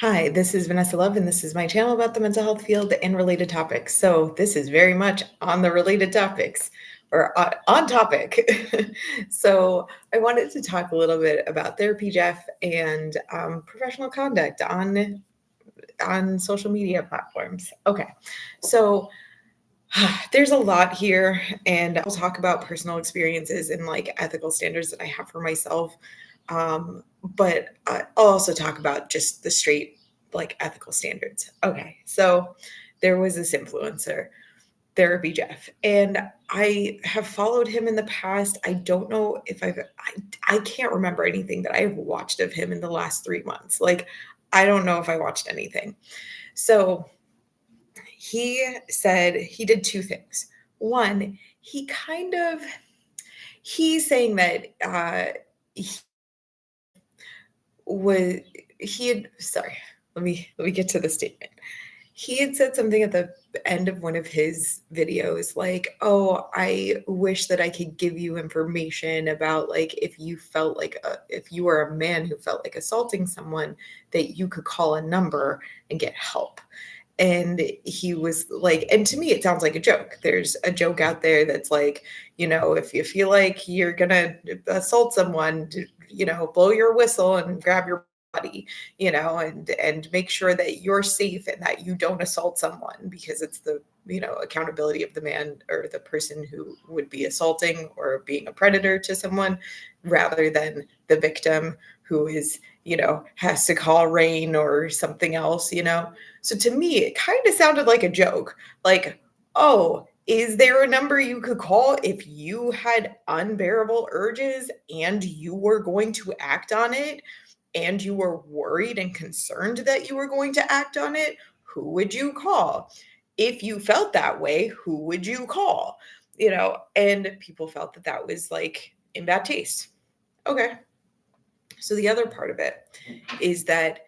Hi, this is Vanessa Love, and this is my channel about the mental health field and related topics. So, this is very much on the related topics or on topic. So, I wanted to talk a little bit about therapy, Jeff, and professional conduct on social media platforms. Okay, so there's a lot here, and I'll talk about personal experiences and like ethical standards that I have for myself. But I'll also talk about just the straight like ethical standards. Okay, so there was this influencer, Therapy Jeff, and I have followed him in the past. I don't know if I can't remember anything that I have watched of him in the last 3 months. Like, I don't know if I watched anything. So he said he did two things. One, he's saying that he was he had sorry, let me get to the statement. He had said something at the end of one of his videos like, "Oh, I wish that I could give you information about like if you felt like if you were a man who felt like assaulting someone that you could call a number and get help." And he was like, and to me it sounds like a joke. There's a joke out there that's like, if you feel like you're gonna assault someone, blow your whistle and grab your body, and make sure that you're safe and that you don't assault someone, because it's the accountability of the man or the person who would be assaulting or being a predator to someone, rather than the victim who is has to call rain or something else. So to me, it kind of sounded like a joke. Like, oh, is there a number you could call if you had unbearable urges and you were going to act on it and you were worried and concerned that you were going to act on it? Who would you call? If you felt that way, who would you call? And people felt that that was like in bad taste. Okay. So the other part of it is that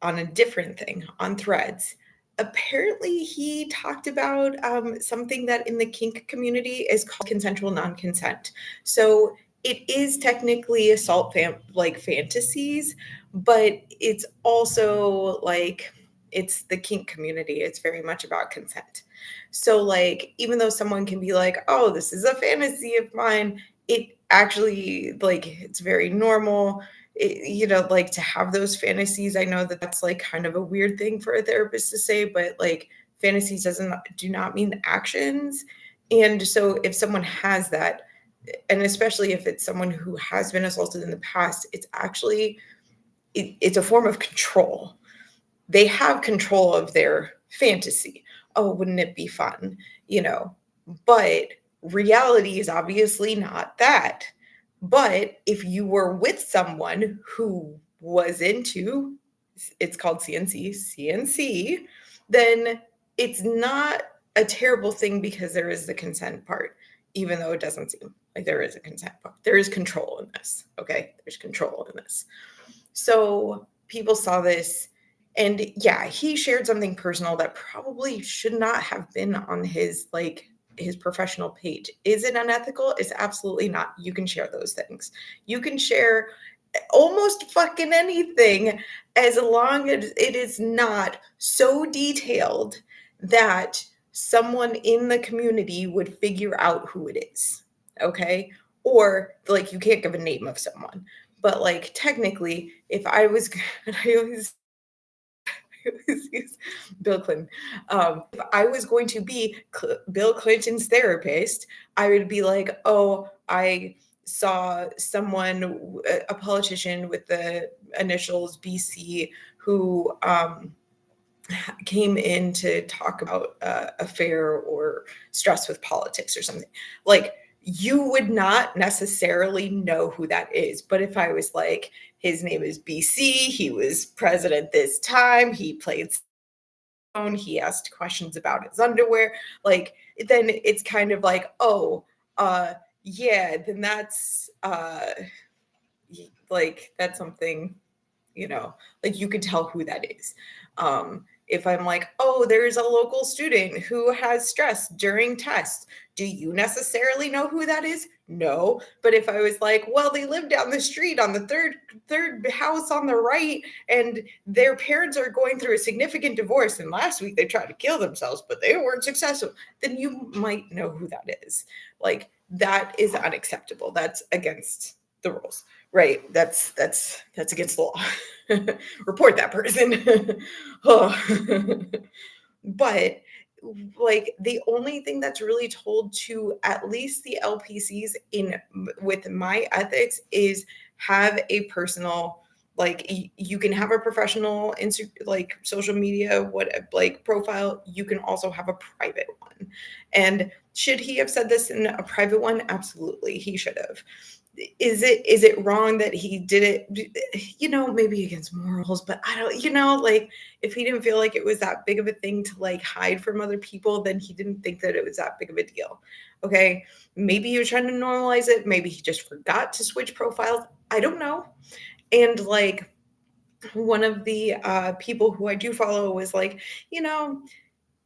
on a different thing, on Threads, apparently he talked about something that in the kink community is called consensual non-consent. So it is technically assault like fantasies, but it's also like it's the kink community. It's very much about consent. So like even though someone can be like, "Oh, this is a fantasy of mine," it actually like it's very normal, like to have those fantasies. I know that that's like kind of a weird thing for a therapist to say, but like fantasies do not mean actions. And so if someone has that, and especially if it's someone who has been assaulted in the past, it's actually it's a form of control. They have control of their fantasy. Oh, wouldn't it be fun? You know, but reality is obviously not that. But if you were with someone who was into, it's called CNC, then it's not a terrible thing because there is the consent part, even though it doesn't seem like there is a consent part. There is control in this. Okay. There's control in this. So people saw this, and yeah, he shared something personal that probably should not have been on his professional page. Is it unethical? It's absolutely not. You can share those things. You can share almost fucking anything as long as it is not so detailed that someone in the community would figure out who it is. Okay? Or like you can't give a name of someone. But like technically, if I was I always use Bill Clinton. If I was going to be Bill Clinton's therapist, I would be like, oh, I saw someone, a politician with the initials BC, who came in to talk about affair or stress with politics or something. Like, you would not necessarily know who that is. But if I was like, his name is BC, he was president this time, he played phone, he asked questions about his underwear, like, then it's kind of like, oh, yeah, then like that's something, like you could tell who that is. If I'm like, oh, there's a local student who has stress during tests, do you necessarily know who that is? No. But if I was like, well, they live down the street on the third house on the right, and their parents are going through a significant divorce, and last week they tried to kill themselves, but they weren't successful, then you might know who that is. Like, that is unacceptable. That's against the rules, right? That's against the law. Report that person. Oh. But like, the only thing that's really told to at least the LPCs in with my ethics is have a personal, like, you can have a professional like social media like profile, you can also have a private one. And should he have said this in a private one? Absolutely, he should have. Is it wrong that he did it, maybe against morals, but I don't, like, if he didn't feel like it was that big of a thing to like hide from other people, then he didn't think that it was that big of a deal. Okay, maybe he was trying to normalize it, maybe he just forgot to switch profiles, I don't know. And like, one of the people who I do follow was like,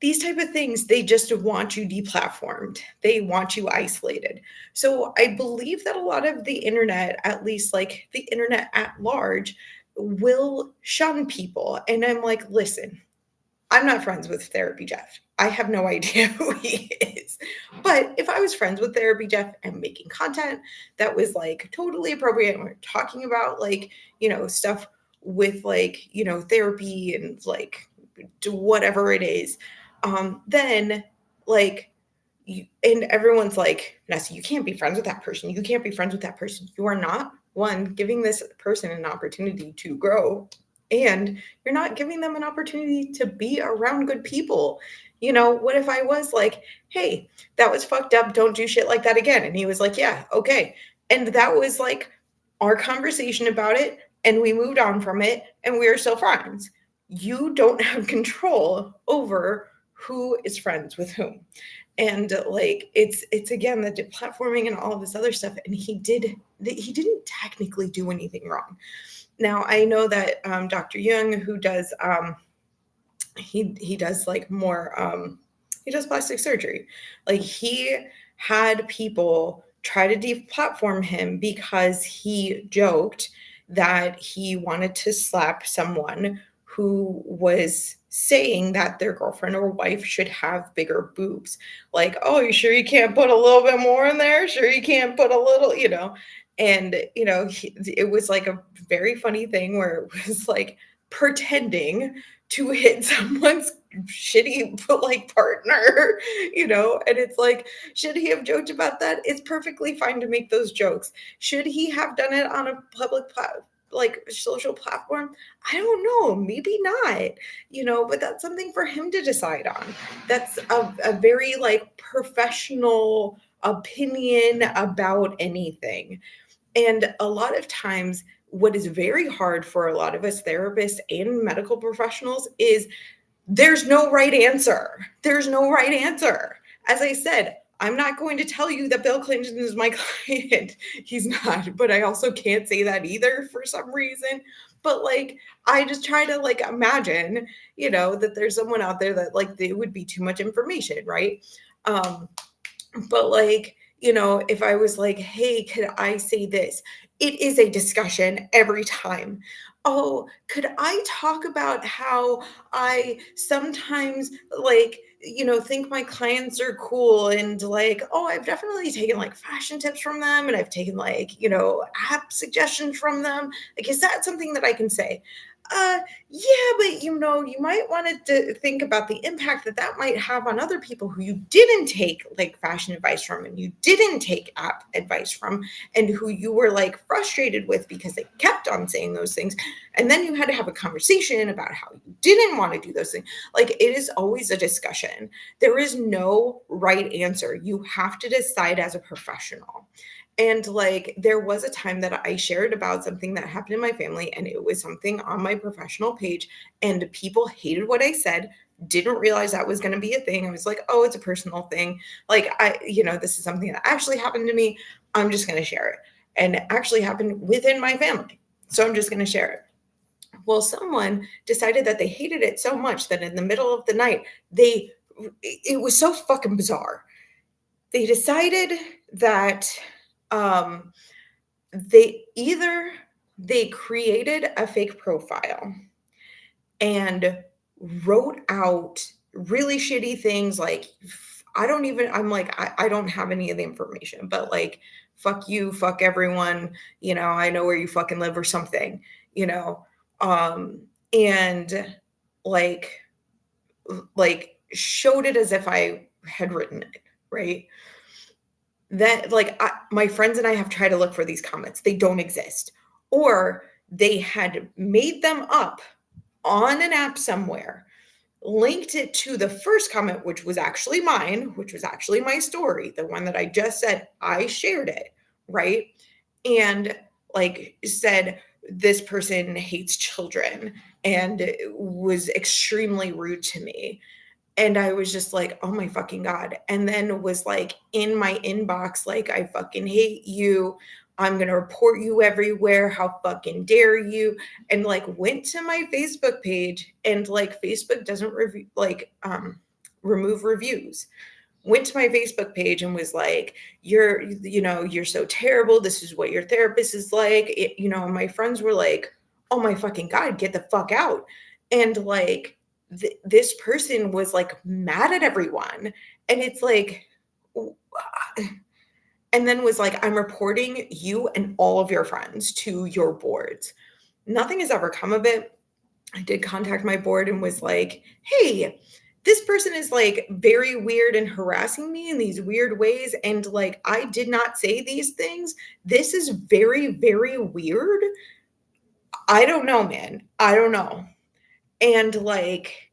these type of things, they just want you deplatformed. They want you isolated. So I believe that a lot of the internet, at least like the internet at large, will shun people. And I'm like, listen, I'm not friends with Therapy Jeff. I have no idea who he is. But if I was friends with Therapy Jeff and making content that was like totally appropriate, and we're talking about like, stuff with like, therapy and like whatever it is, then like, and everyone's like, Nessa, you can't be friends with that person. You can't be friends with that person. You are not, one, giving this person an opportunity to grow, and you're not giving them an opportunity to be around good people. What if I was like, hey, that was fucked up. Don't do shit like that again. And he was like, yeah, okay. And that was like our conversation about it. And we moved on from it, and we are still friends. You don't have control over who is friends with whom. And like, it's again the deplatforming and all of this other stuff, and he didn't technically do anything wrong. Now I know that Dr. Young, who does he does like more he does plastic surgery, like he had people try to deplatform him because he joked that he wanted to slap someone who was saying that their girlfriend or wife should have bigger boobs. Like, oh, you sure you can't put a little bit more in there? Sure you can't put a little, And, it was like a very funny thing where it was like pretending to hit someone's shitty like partner, and it's like, should he have joked about that? It's perfectly fine to make those jokes. Should he have done it on a public like social platform? I don't know, maybe not, but that's something for him to decide on. That's a very like professional opinion about anything. And a lot of times, what is very hard for a lot of us therapists and medical professionals is there's no right answer. There's no right answer. As I said, I'm not going to tell you that Bill Clinton is my client. He's not, but I also can't say that either for some reason. But like, I just try to like imagine, that there's someone out there that like, they would be too much information, right? But like, if I was like, hey, could I say this? It is a discussion every time. Oh, could I talk about how I sometimes like, think my clients are cool, and like, oh, I've definitely taken like fashion tips from them, and I've taken like, app suggestions from them. Like, is that something that I can say? Yeah, but you might want to think about the impact that that might have on other people who you didn't take like fashion advice from, and you didn't take app advice from, and who you were like frustrated with because they kept on saying those things. And then you had to have a conversation about how you didn't want to do those things. Like, it is always a discussion. There is no right answer. You have to decide as a professional. And like, there was a time that I shared about something that happened in my family, and it was something on my professional page, and people hated what I said, didn't realize that was going to be a thing. I was like, oh, it's a personal thing. Like, this is something that actually happened to me. I'm just going to share it. And it actually happened within my family. So I'm just going to share it. Well, someone decided that they hated it so much that in the middle of the night, it was so fucking bizarre. They decided that um, they created a fake profile and wrote out really shitty things like I'm like, I don't have any of the information, but like, fuck you, fuck everyone, I know where you fucking live or something, you know. Um, and like showed it as if I had written it, right? That like my friends and I have tried to look for these comments. They don't exist. Or they had made them up on an app somewhere, linked it to the first comment, which was actually mine, which was actually my story, the one that I just said I shared it, right? And like said, this person hates children and was extremely rude to me. And I was just like, oh my fucking God. And then was like in my inbox, like, I fucking hate you. I'm going to report you everywhere. How fucking dare you? And like went to my Facebook page and like Facebook doesn't remove reviews. Went to my Facebook page and was like, you're so terrible. This is what your therapist is like. My friends were like, oh my fucking God, get the fuck out. And like, this person was like mad at everyone. And it's like, and then was like, I'm reporting you and all of your friends to your boards. Nothing has ever come of it. I did contact my board and was like, hey, this person is like very weird and harassing me in these weird ways. And like, I did not say these things. This is very, very weird. I don't know, man. I don't know. And like,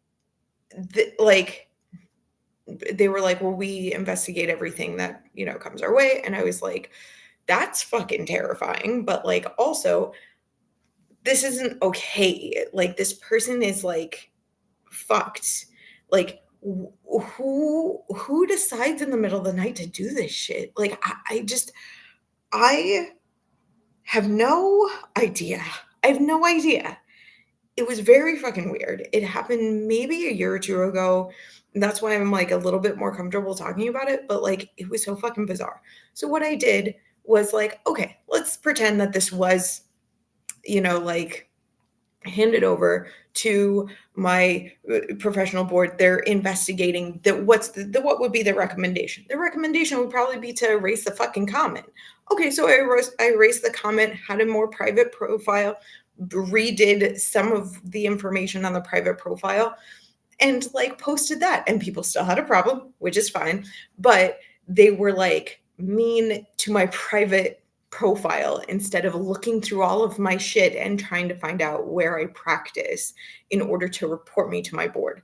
they were like, well, we investigate everything that, comes our way. And I was like, that's fucking terrifying. But like, also, this isn't okay. Like, this person is like fucked. Like, who decides in the middle of the night to do this shit? Like, I have no idea. I have no idea. It was very fucking weird. It happened maybe a year or two ago. And that's why I'm like a little bit more comfortable talking about it. But like, it was so fucking bizarre. So what I did was like, okay, let's pretend that this was, like handed over to my professional board. They're investigating what would be the recommendation. The recommendation would probably be to erase the fucking comment. Okay, so I erased the comment, had a more private profile, redid some of the information on the private profile, and like posted that. And people still had a problem, which is fine, but they were like mean to my private profile instead of looking through all of my shit and trying to find out where I practice in order to report me to my board.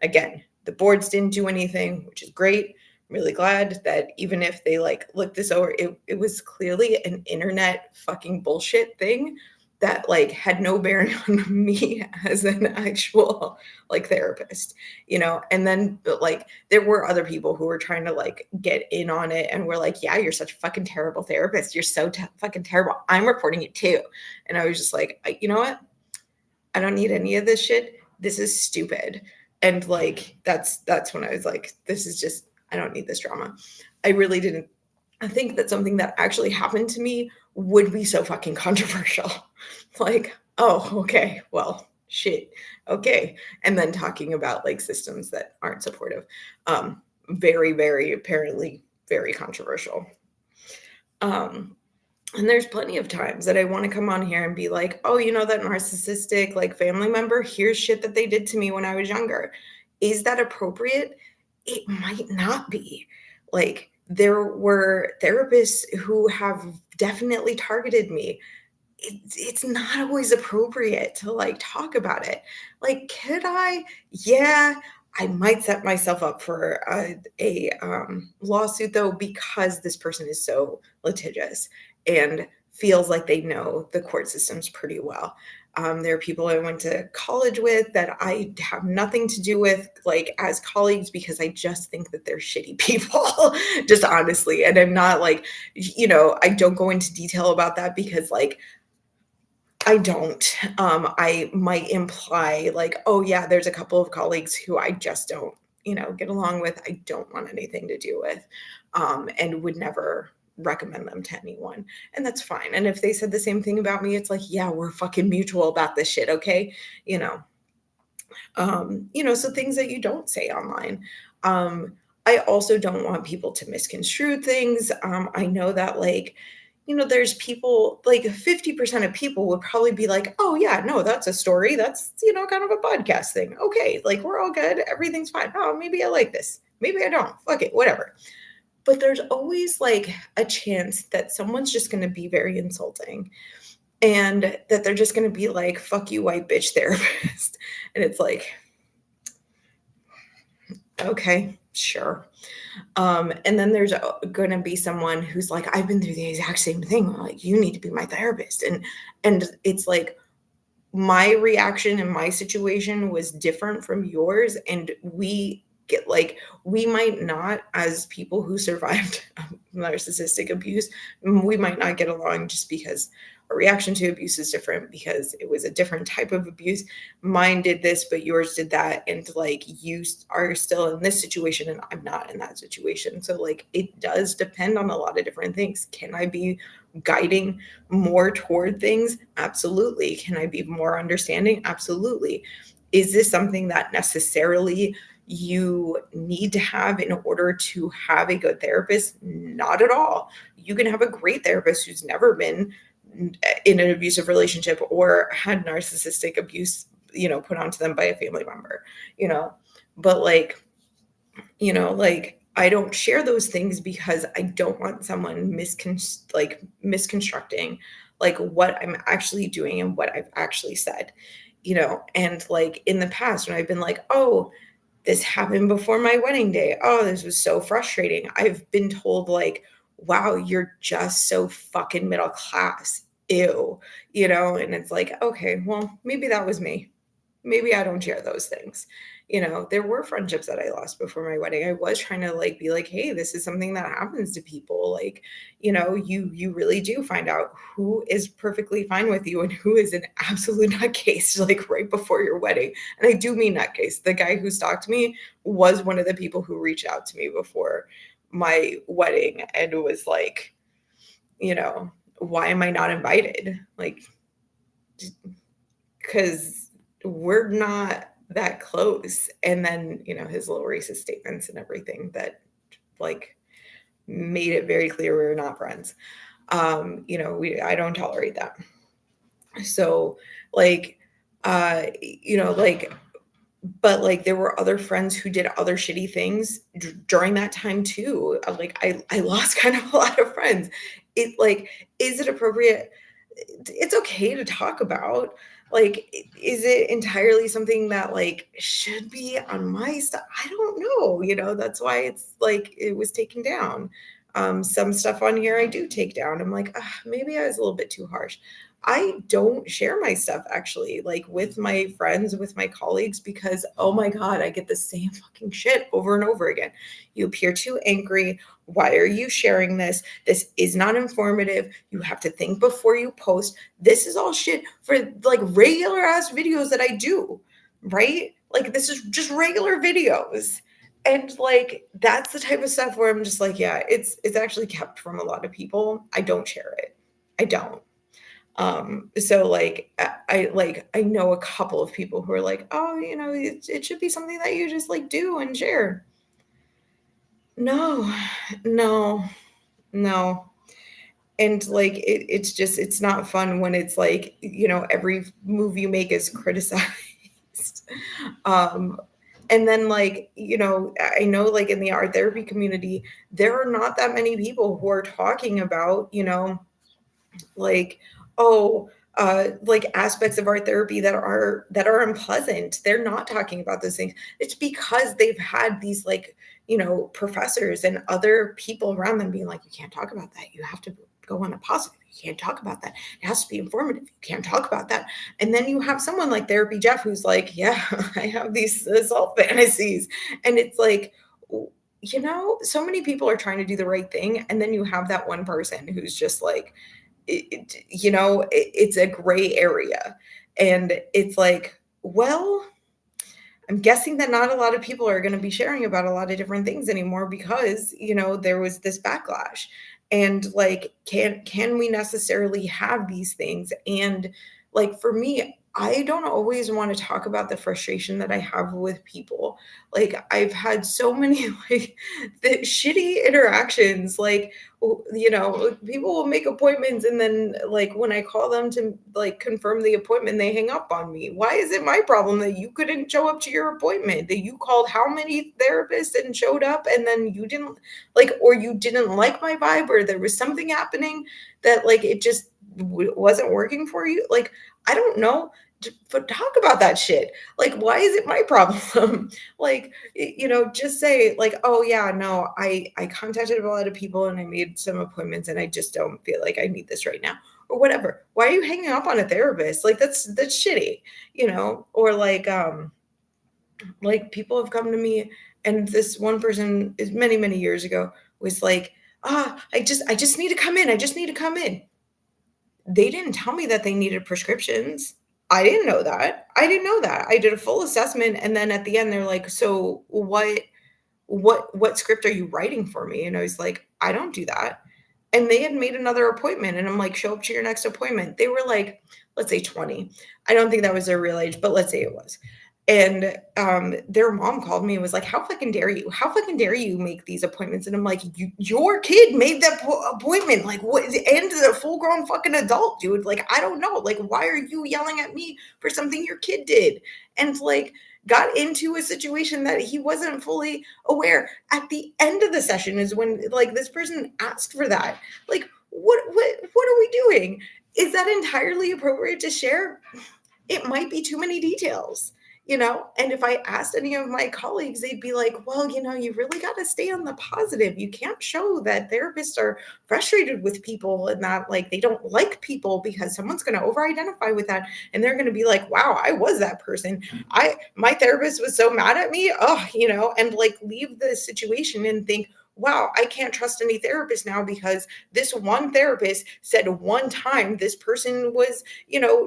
Again, the boards didn't do anything, which is great. I'm really glad that even if they like looked this over, it was clearly an internet fucking bullshit thing that like had no bearing on me as an actual like therapist, and then but like there were other people who were trying to like get in on it and were like, yeah, you're such a fucking terrible therapist, you're so fucking terrible, I'm reporting it too. And I was just like, you know what, I don't need any of this shit, this is stupid. And like that's when I was like, this is just, I don't need this drama. I really didn't think that something that actually happened to me would be so fucking controversial. Like, oh, okay, well, shit, okay. And then talking about like systems that aren't supportive. Very, very apparently very controversial. And there's plenty of times that I want to come on here and be like, oh, that narcissistic like family member, here's shit that they did to me when I was younger. Is that appropriate? It might not be. Like, there were therapists who have definitely targeted me. It's not always appropriate to like talk about it. Like, could I? Yeah, I might set myself up for a lawsuit though, because this person is so litigious and feels like they know the court systems pretty well. There are people I went to college with that I have nothing to do with, like, as colleagues, because I just think that they're shitty people, just honestly. And I'm not like, I don't go into detail about that because, like, I don't. I might imply like, oh yeah, there's a couple of colleagues who I just don't, get along with. I don't want anything to do with, and would never recommend them to anyone. And that's fine. And if they said the same thing about me, it's like, yeah, we're fucking mutual about this shit, okay? You know, so things that you don't say online. Um, I also don't want people to misconstrue things. I know that there's people like 50% of people would probably be like, oh yeah, no, that's a story. That's, kind of a podcast thing. Okay, like we're all good. Everything's fine. Oh, maybe I like this. Maybe I don't. Fuck it, whatever. But there's always like a chance that someone's just going to be very insulting and that they're just going to be like, fuck you, white bitch therapist. And it's like, okay, sure. And then there's going to be someone who's like, I've been through the exact same thing. Like, you need to be my therapist. And it's like my reaction in my situation was different from yours. And we might not, as people who survived narcissistic abuse, we might not get along just because our reaction to abuse is different because it was a different type of abuse. Mine did this, but yours did that. And like you are still in this situation and I'm not in that situation. So like it does depend on a lot of different things. Can I be guiding more toward things? Absolutely. Can I be more understanding? Absolutely. Is this something that necessarily you need to have in order to have a good therapist? Not at all. You can have a great therapist who's never been in an abusive relationship or had narcissistic abuse, put onto them by a family member, but I don't share those things because I don't want someone misconstructing like what I'm actually doing and what I've actually said, and like in the past when I've been like, oh, this happened before my wedding day. Oh, this was so frustrating. I've been told like, wow, you're just so fucking middle class. Ew, and it's like, okay, well, maybe that was me. Maybe I don't share those things. There were friendships that I lost before my wedding. I was trying to like be like, hey, this is something that happens to people. Like, you really do find out who is perfectly fine with you and who is an absolute nutcase, like right before your wedding. And I do mean nutcase. The guy who stalked me was one of the people who reached out to me before my wedding and was like, why am I not invited? Like, because we're not that close. And then, his little racist statements and everything that like made it very clear we were not friends. I don't tolerate that. So like, but like there were other friends who did other shitty things during that time too. Like I lost kind of a lot of friends. It like, is it appropriate? It's okay to talk about. Like, is it entirely something that like should be on my stuff? I don't know. That's why it's like it was taken down. Some stuff on here I do take down. I'm like, maybe I was a little bit too harsh. I don't share my stuff actually, like with my friends, with my colleagues, because oh my God, I get the same fucking shit over and over again. You appear too angry. Why are you sharing this? This is not informative. You have to think before you post. This is all shit for like regular ass videos that I do, right? Like this is just regular videos. And like that's the type of stuff where I'm just like, yeah, it's actually kept from a lot of people. I don't share it. I don't. So like I know a couple of people who are like, oh, it should be something that you just like do and share. No, no, no. And like it's not fun when it's like, every move you make is criticized. um and then like, I know like in the art therapy community, there are not that many people who are talking about, like, oh, like aspects of art therapy that are unpleasant. They're not talking about those things. It's because they've had these like, professors and other people around them being like, you can't talk about that. You have to go on a positive. You can't talk about that. It has to be informative. You can't talk about that. And then you have someone like Therapy Jeff who's like, yeah, I have these assault fantasies. And it's like, so many people are trying to do the right thing. And then you have that one person who's just like, it's a gray area. And it's like, well, I'm guessing that not a lot of people are going to be sharing about a lot of different things anymore because, there was this backlash. And like, can we necessarily have these things? And like for me, I don't always want to talk about the frustration that I have with people. Like I've had so many like the shitty interactions, like people will make appointments and then like when I call them to like confirm the appointment, they hang up on me. Why is it my problem that you couldn't show up to your appointment? That you called how many therapists and showed up and then you didn't like, or you didn't like my vibe, or there was something happening that like it just wasn't working for you? Like, I don't know. But talk about that shit. Like, why is it my problem? Like, just say like, oh yeah, no, I contacted a lot of people and I made some appointments and I just don't feel like I need this right now, or whatever. Why are you hanging up on a therapist? Like that's shitty, or like people have come to me, and this one person is many many years ago was like, I just need to come in. I just need to come in. They didn't tell me that they needed prescriptions. I didn't know that. I didn't know that. I did a full assessment, and then at the end, they're like, "So what script are you writing for me?" And I was like, "I don't do that." And they had made another appointment, and I'm like, "Show up to your next appointment." They were like, let's say 20. I don't think that was their real age, but let's say it was. And their mom called me and was like, "How fucking dare you? How fucking dare you make these appointments?" And I'm like, Your kid made that appointment. Like, what? And a full grown fucking adult, dude. Like, I don't know. Like, why are you yelling at me for something your kid did?" And like, got into a situation that he wasn't fully aware. At the end of the session is when like this person asked for that. Like, what are we doing? Is that entirely appropriate to share? It might be too many details, and if I asked any of my colleagues, they'd be like, well, you really got to stay on the positive. You can't show that therapists are frustrated with people and that like they don't like people, because someone's going to over identify with that, and they're going to be like, wow, I was that person. My therapist was so mad at me. Oh, and like leave the situation and think, wow, I can't trust any therapist now because this one therapist said one time this person was,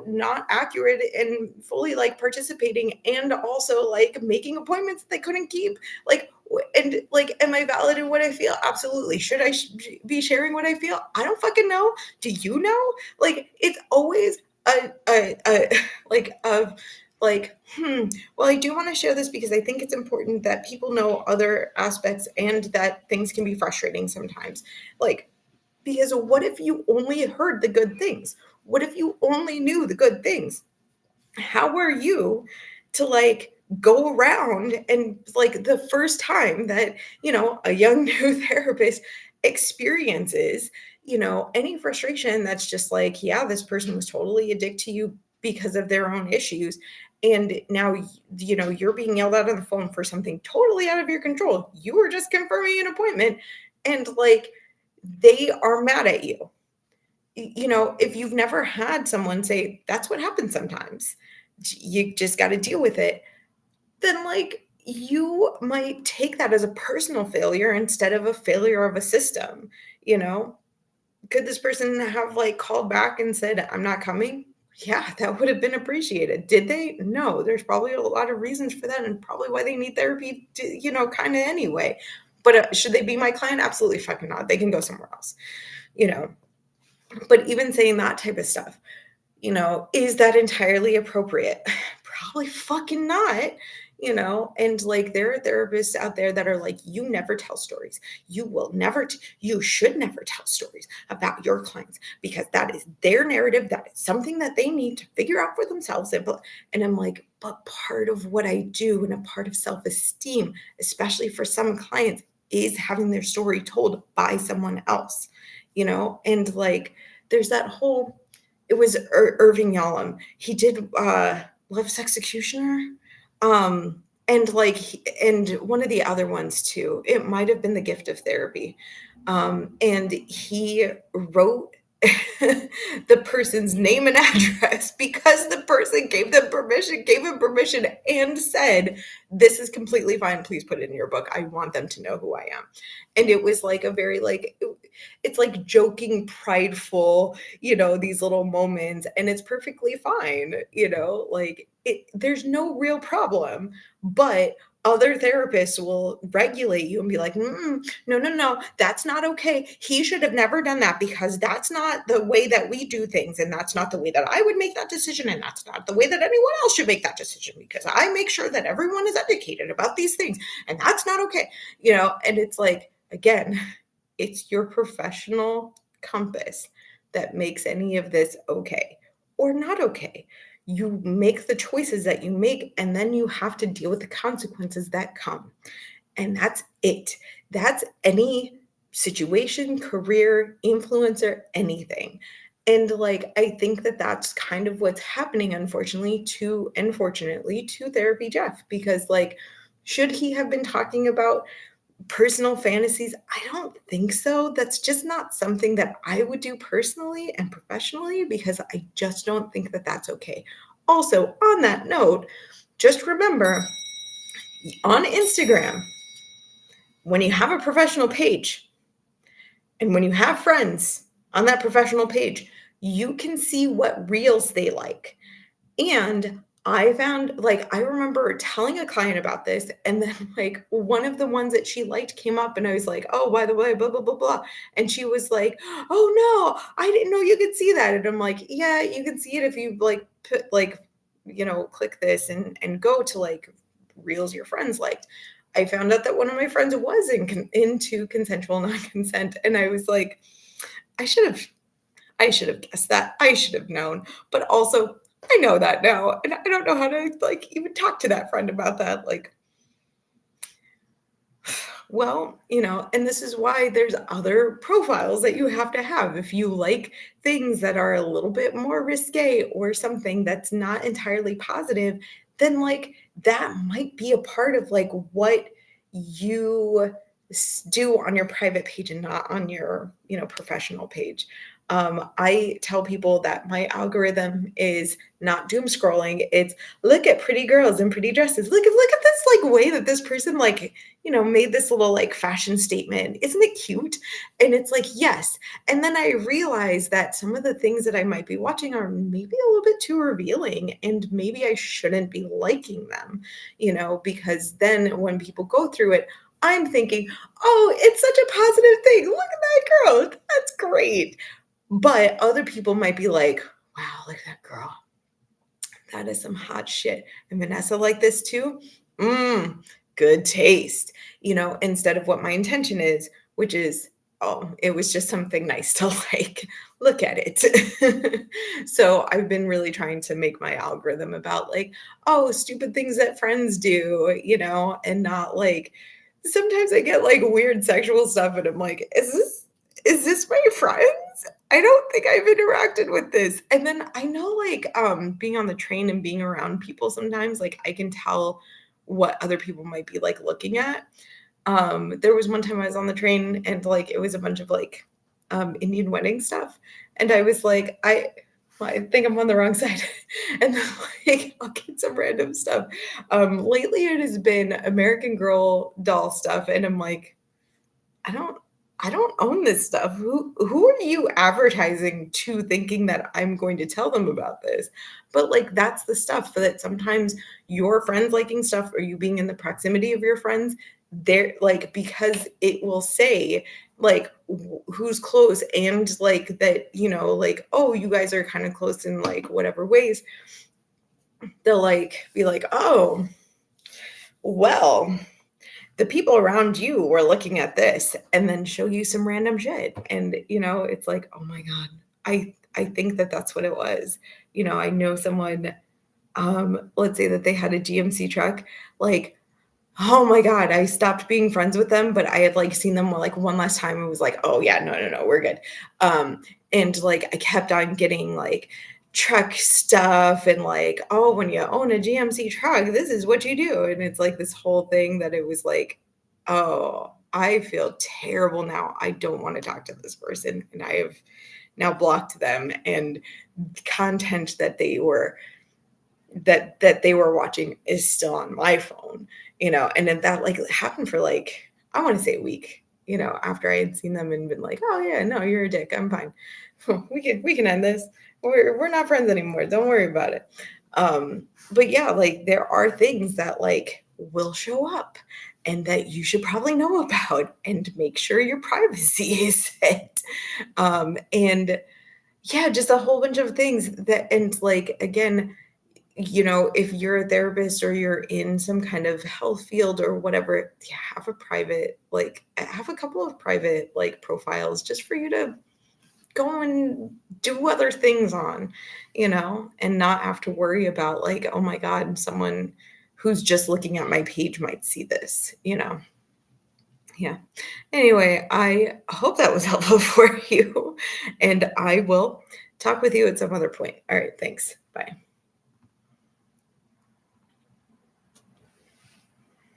not accurate and fully like participating and also like making appointments that they couldn't keep. Like, and like, am I valid in what I feel? Absolutely. Should I be sharing what I feel? I don't fucking know. Do you know? Like, it's always a like a like, well, I do want to share this because I think it's important that people know other aspects and that things can be frustrating sometimes. Like, because what if you only heard the good things? What if you only knew the good things? How are you to like go around and like the first time that, a young new therapist experiences, any frustration that's just like, yeah, this person was totally a dick to you because of their own issues. And now, you're being yelled at on the phone for something totally out of your control. You were just confirming an appointment and like they are mad at you. If you've never had someone say, that's what happens sometimes, you just got to deal with it, then like you might take that as a personal failure instead of a failure of a system. you know could this person have like called back and said, I'm not coming? Yeah, that would have been appreciated. Did they? No, there's probably a lot of reasons for that and probably why they need therapy to, kind of anyway. But should they be my client? Absolutely fucking not. They can go somewhere else. you know but even saying that type of stuff, is that entirely appropriate? Probably fucking not. And like there are therapists out there that are like, you never tell stories. You will never, you should never tell stories about your clients because that is their narrative. That is something that they need to figure out for themselves. And I'm like, but part of what I do and a part of self-esteem, especially for some clients, is having their story told by someone else, and like there's that whole, it was Irving Yalom. He did Love's Executioner. And like and one of the other ones too. It might have been The Gift of Therapy. And he wrote the person's name and address because the person gave him permission and said, "This is completely fine. Please put it in your book. I want them to know who I am." And it was like a very it's like joking, prideful, these little moments, and it's perfectly fine, like there's no real problem, but other therapists will regulate you and be like, no, no, no, that's not okay. He should have never done that because that's not the way that we do things. And that's not the way that I would make that decision. And that's not the way that anyone else should make that decision because I make sure that everyone is educated about these things. And that's not okay. And it's like, again, it's your professional compass that makes any of this okay or not okay. You make the choices that you make, and then you have to deal with the consequences that come. And that's it. That's any situation, career, influencer, anything. And like, I think that that's kind of what's happening, unfortunately, to Therapy Jeff, because like, should he have been talking about personal fantasies? I don't think so. That's just not something that I would do personally and professionally because I just don't think that that's okay. Also, on that note, just remember on Instagram, when you have a professional page and when you have friends on that professional page, you can see what reels they like. And I found, like, I remember telling a client about this, and then, like, one of the ones that she liked came up, and I was like, "Oh, by the way, blah, blah, blah, blah." And she was like, "Oh, no, I didn't know you could see that." And I'm like, "Yeah, you can see it if you, like, put, like, click this and go to, like, reels your friends liked." I found out that one of my friends was into consensual non-consent, and I was like, I should have I should have guessed that. I should have known. But also, I know that now, and I don't know how to, like, even talk to that friend about that. Like, well, and this is why there's other profiles that you have to have. If you like things that are a little bit more risque or something that's not entirely positive, then like that might be a part of like what you do on your private page and not on your, professional page. I tell people that my algorithm is not doom scrolling. It's look at pretty girls in pretty dresses. Look at this like way that this person like made this little like fashion statement. Isn't it cute? And it's like, yes. And then I realized that some of the things that I might be watching are maybe a little bit too revealing and maybe I shouldn't be liking them, because then when people go through it, I'm thinking, oh, it's such a positive thing. Look at that girl. That's great. But other people might be like, wow, look at that girl. That is some hot shit. And Vanessa like this too? Good taste, instead of what my intention is, which is, oh, it was just something nice to like. Look at it. So I've been really trying to make my algorithm about like, oh, stupid things that friends do, and not like, sometimes I get like weird sexual stuff and I'm like, is this my friends? I don't think I've interacted with this. And then I know like being on the train and being around people sometimes like I can tell what other people might be like looking at. There was one time I was on the train and like it was a bunch of like Indian wedding stuff. And I was like, I think I'm on the wrong side. And then like I'll get some random stuff. Lately it has been American Girl doll stuff. And I'm like, I don't own this stuff. Who are you advertising to thinking that I'm going to tell them about this? But like that's the stuff that sometimes your friends liking stuff or you being in the proximity of your friends, they're like because it will say like who's close and like that, like, oh, you guys are kind of close in like whatever ways. They'll like be like, oh, well, the people around you were looking at this and then show you some random shit. And, it's like, oh my God, I think that that's what it was. I know someone, let's say that they had a GMC truck, like, oh my God, I stopped being friends with them, but I had like seen them like one last time and was like, oh yeah, no, no, no, we're good. And like, I kept on getting like truck stuff and like, oh, when you own a GMC truck, this is what you do. And it's like this whole thing that it was like, oh, I feel terrible now. I don't want to talk to this person. And I have now blocked them, and content that they were watching is still on my phone, and then that like happened for like, I want to say a week, after I had seen them and been like, oh yeah, no, you're a dick, I'm fine. We can end this. We're not friends anymore. Don't worry about it. But yeah, like there are things that like will show up and that you should probably know about and make sure your privacy is set. And yeah, just a whole bunch of things that, and like again, if you're a therapist or you're in some kind of health field or whatever, yeah, have a couple of private like profiles just for you to go and do other things on, and not have to worry about like, oh my God, someone who's just looking at my page might see this. Yeah. Anyway, I hope that was helpful for you, and I will talk with you at some other point. All right, thanks. Bye.